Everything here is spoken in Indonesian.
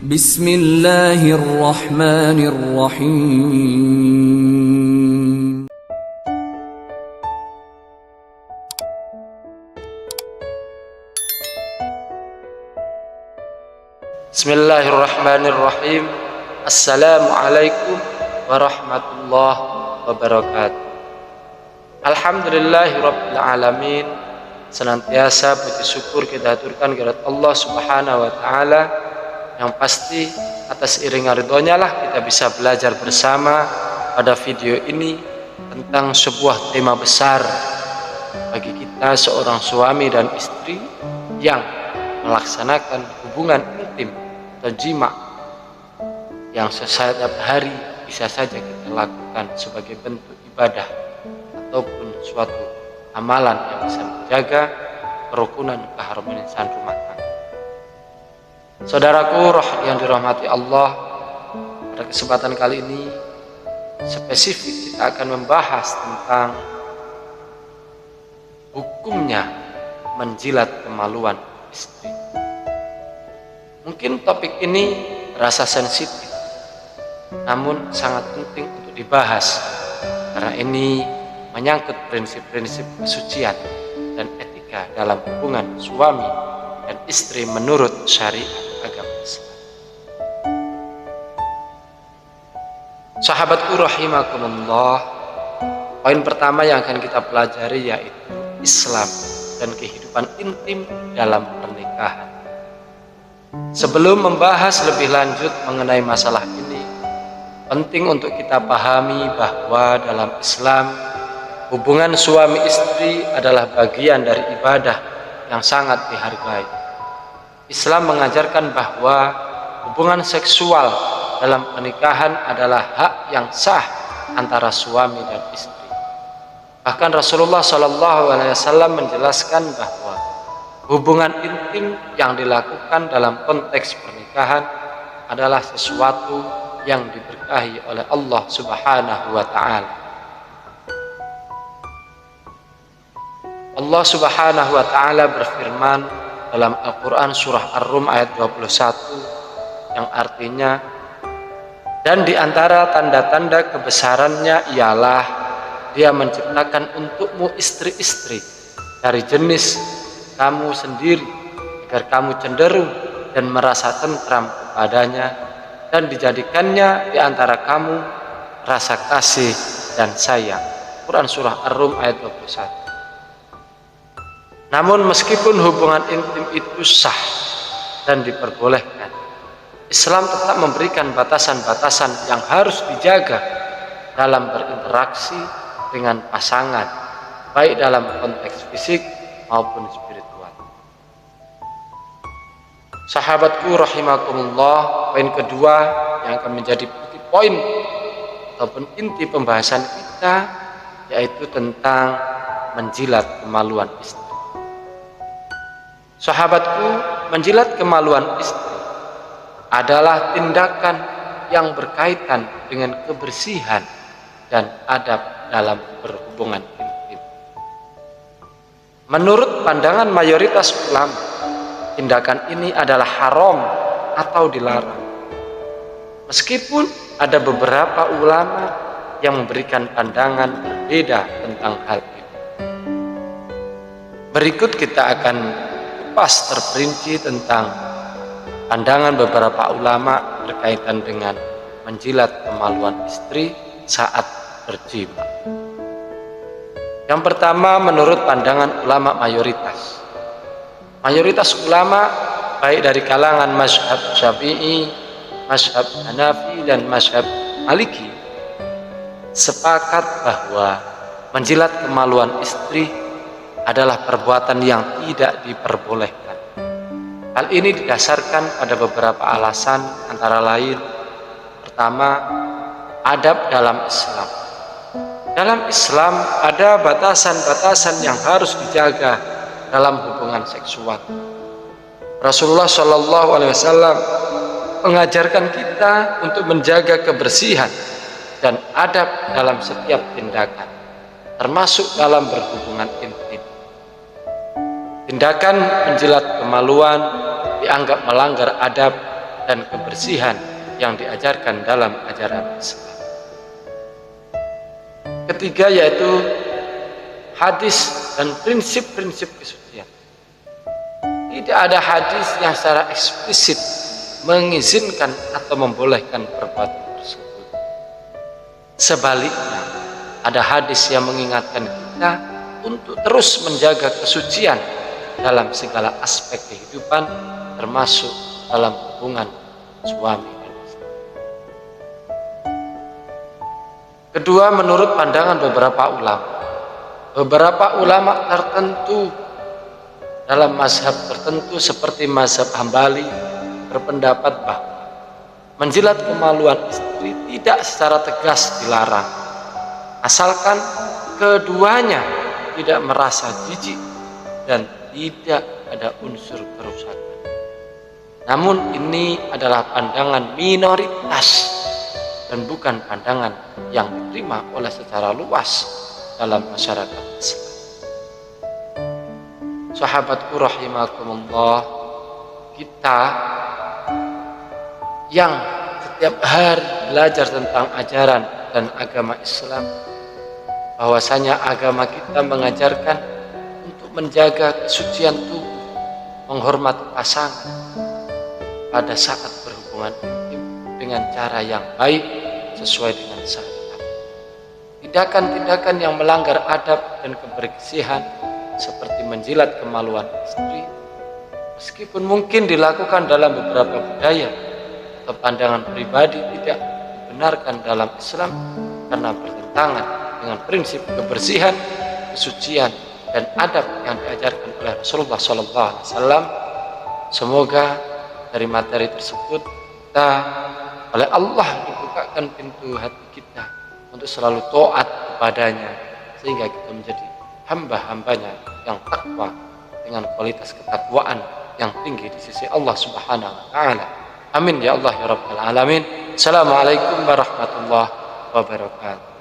Bismillahirrahmanirrahim. Bismillahirrahmanirrahim. Assalamualaikum warahmatullahi wabarakatuh. Alhamdulillahirabbil alamin. Senantiasa puji syukur kita haturkan kehadirat Allah Subhanahu wa taala, yang pasti atas iringan ridhonya lah kita bisa belajar bersama pada video ini tentang sebuah tema besar bagi kita seorang suami dan istri yang melaksanakan hubungan intim atau jima yang setiap hari bisa saja kita lakukan sebagai bentuk ibadah ataupun suatu amalan yang bisa menjaga kerukunan keharmonisan rumah tangga. Saudaraku yang dirahmati Allah, pada kesempatan kali ini spesifik kita akan membahas tentang hukumnya menjilat kemaluan istri. Mungkin topik ini terasa sensitif, namun sangat penting untuk dibahas karena ini menyangkut prinsip-prinsip kesucian dan etika dalam hubungan suami dan istri menurut syariat agama Islam. Sahabatku rahimakumullah, poin pertama yang akan kita pelajari yaitu Islam dan kehidupan intim dalam pernikahan. Sebelum membahas lebih lanjut mengenai masalah ini, penting untuk kita pahami bahwa dalam Islam hubungan suami istri adalah bagian dari ibadah yang sangat dihargai. Islam mengajarkan bahwa hubungan seksual dalam pernikahan adalah hak yang sah antara suami dan istri. Bahkan Rasulullah SAW menjelaskan bahwa hubungan intim yang dilakukan dalam konteks pernikahan adalah sesuatu yang diberkahi oleh Allah Subhanahu wa taala. Allah Subhanahu wa taala berfirman dalam Al-Qur'an surah Ar-Rum ayat 21 yang artinya, dan di antara tanda-tanda kebesarannya ialah Dia menciptakan untukmu istri-istri dari jenis kamu sendiri agar kamu cenderung dan merasa tentram kepadanya, dan dijadikannya di antara kamu rasa kasih dan sayang. Quran surah Ar-Rum ayat 21. Namun meskipun hubungan intim itu sah dan diperbolehkan, Islam tetap memberikan batasan-batasan yang harus dijaga dalam berinteraksi dengan pasangan, baik dalam konteks fisik maupun spiritual. Sahabatku rahimakumullah, poin kedua yang akan menjadi poin ataupun inti pembahasan kita yaitu tentang menjilat kemaluan istri. Sahabatku, menjilat kemaluan istri adalah tindakan yang berkaitan dengan kebersihan dan adab dalam berhubungan intim. Menurut pandangan mayoritas ulama, tindakan ini adalah haram atau dilarang. Meskipun ada beberapa ulama yang memberikan pandangan berbeda tentang hal ini. Berikut kita akan terperinci tentang pandangan beberapa ulama berkaitan dengan menjilat kemaluan istri saat berjima. Yang pertama, menurut pandangan ulama mayoritas ulama baik dari kalangan mazhab Syafi'i, mazhab Hanafi dan mazhab Maliki sepakat bahwa menjilat kemaluan istri adalah perbuatan yang tidak diperbolehkan. Hal ini didasarkan pada beberapa alasan, antara lain pertama, adab dalam Islam. Dalam Islam ada batasan-batasan yang harus dijaga dalam hubungan seksual. Rasulullah SAW mengajarkan kita untuk menjaga kebersihan dan adab dalam setiap tindakan, termasuk dalam berhubungan intim. Tindakan menjilat kemaluan dianggap melanggar adab dan kebersihan yang diajarkan dalam ajaran Islam. Ketiga yaitu hadis dan prinsip-prinsip kesucian. Tidak ada hadis yang secara eksplisit mengizinkan atau membolehkan perbuatan tersebut. Sebaliknya, ada hadis yang mengingatkan kita untuk terus menjaga kesucian dalam segala aspek kehidupan, termasuk dalam hubungan suami dan istri. Kedua, menurut pandangan beberapa ulama tertentu dalam mazhab tertentu seperti mazhab Hambali berpendapat bahwa menjilat kemaluan istri tidak secara tegas dilarang, asalkan keduanya tidak merasa jijik dan tidak ada unsur kerusakan. Namun ini adalah pandangan minoritas dan bukan pandangan yang diterima oleh secara luas dalam masyarakat Islam. Sahabatku rahimakumullah, kita yang setiap hari belajar tentang ajaran dan agama Islam, bahwasanya agama kita mengajarkan untuk menjaga kesucian tubuh, menghormati pasangan pada saat berhubungan intim dengan cara yang baik sesuai dengan syariat. Tindakan-tindakan yang melanggar adab dan kebersihan seperti menjilat kemaluan istri, meskipun mungkin dilakukan dalam beberapa budaya atau pandangan pribadi, tidak dibenarkan dalam Islam karena bertentangan dengan prinsip kebersihan, kesucian, dan adab yang diajarkan oleh Rasulullah SAW. Semoga dari materi tersebut kita oleh Allah dibukakan pintu hati kita untuk selalu taat kepadanya, sehingga kita menjadi hamba-hambanya yang takwa dengan kualitas ketakwaan yang tinggi di sisi Allah Subhanahu wa taala. Amin ya Allah ya rabbal alamin. Assalamualaikum warahmatullahi wabarakatuh.